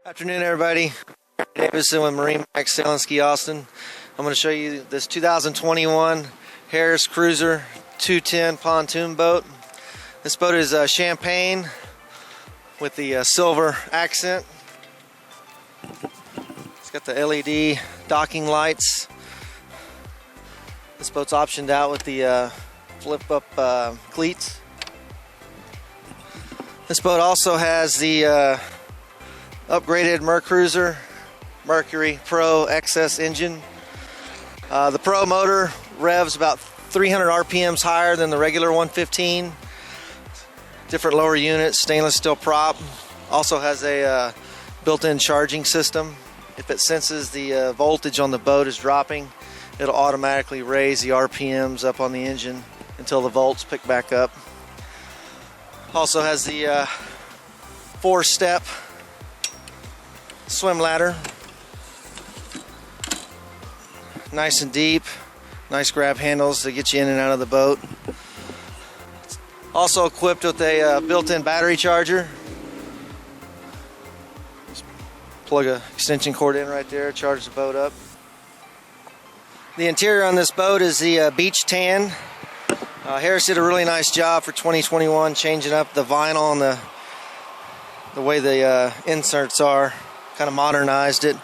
Afternoon, everybody. Davison with Marine Max Sail and Ski Austin. I'm going to show you this 2021 Harris Cruiser 210 pontoon boat. This boat is champagne with the silver accent. It's got the LED docking lights. This boat's optioned out with the flip-up cleats. This boat also has the upgraded Mercury Pro XS engine. The Pro motor revs about 300 RPMs higher than the regular 115. Different lower units, stainless steel prop. Also has a built-in charging system. If it senses the voltage on the boat is dropping, it'll automatically raise the RPMs up on the engine until the volts pick back up. Also has the 4-step swim ladder, nice and deep, nice grab handles to get you in and out of the boat. Also equipped with a built-in battery charger. Just plug an extension cord in right there, charge the boat up. The interior on this boat is the beach tan. Harris did a really nice job for 2021 changing up the vinyl and the way the inserts are. Kind of modernized it.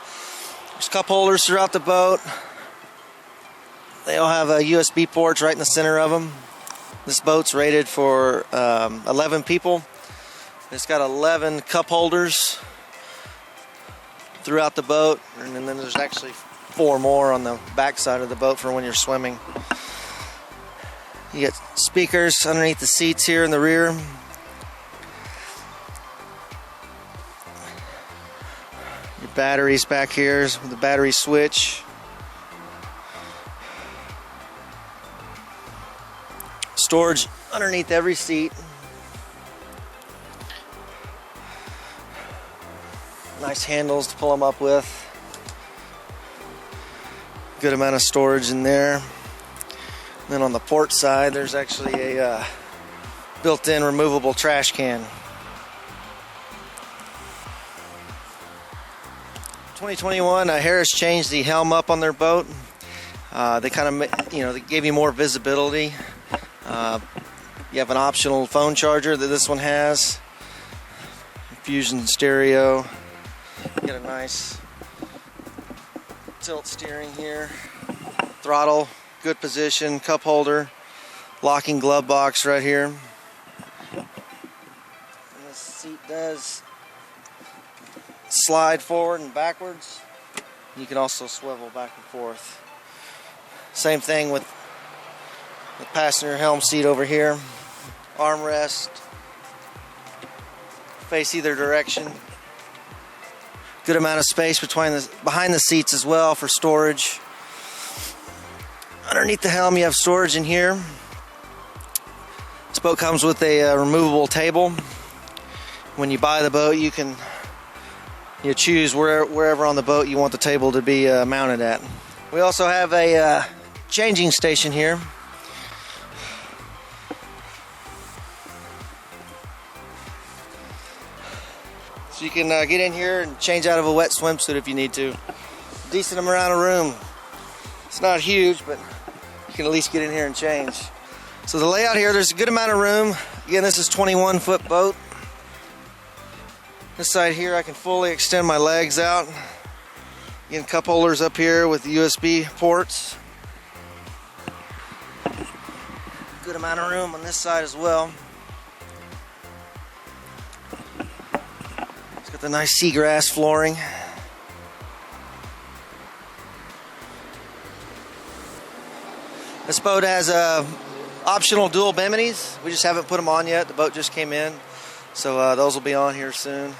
There's cup holders throughout the boat. They all have USB ports right in the center of them. This boat's rated for 11 people. It's got 11 cup holders throughout the boat, and then there's actually 4 more on the back side of the boat for when you're swimming. You get speakers underneath the seats here in the rear. Batteries back here with the battery switch. Storage underneath every seat. Nice handles to pull them up with. Good amount of storage in there. And then on the port side, there's actually a built-in removable trash can. 2021, Harris changed the Helm up on their boat. They kind of, they gave you more visibility. You have an optional phone charger that this one has. Fusion stereo. You get a nice tilt steering here. Throttle, good position. Cup holder, locking glove box right here. And this seat does slide forward and backwards. You can also swivel back and forth. Same thing with the passenger helm seat over here. Armrest, face either direction. Good amount of space behind the seats as well for storage. Underneath the helm you have storage in here. This boat comes with a removable table. When you buy the boat, you can choose wherever on the boat you want the table to be mounted at. We also have a changing station here. So you can get in here and change out of a wet swimsuit if you need to. Decent amount of room. It's not huge, but you can at least get in here and change. So the layout here, there's a good amount of room. Again, this is 21-foot boat. This side here, I can fully extend my legs out. Again, cup holders up here with the USB ports. Good amount of room on this side as well. It's got the nice Seagrass flooring. This boat has optional dual Biminis. We just haven't put them on yet. The boat just came in. So those will be on here soon.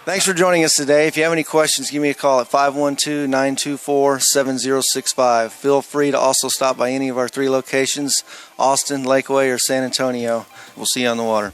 Thanks for joining us today. If you have any questions, give me a call at 512-924-7065. Feel free to also stop by any of our 3 locations, Austin, Lakeway, or San Antonio. We'll see you on the water.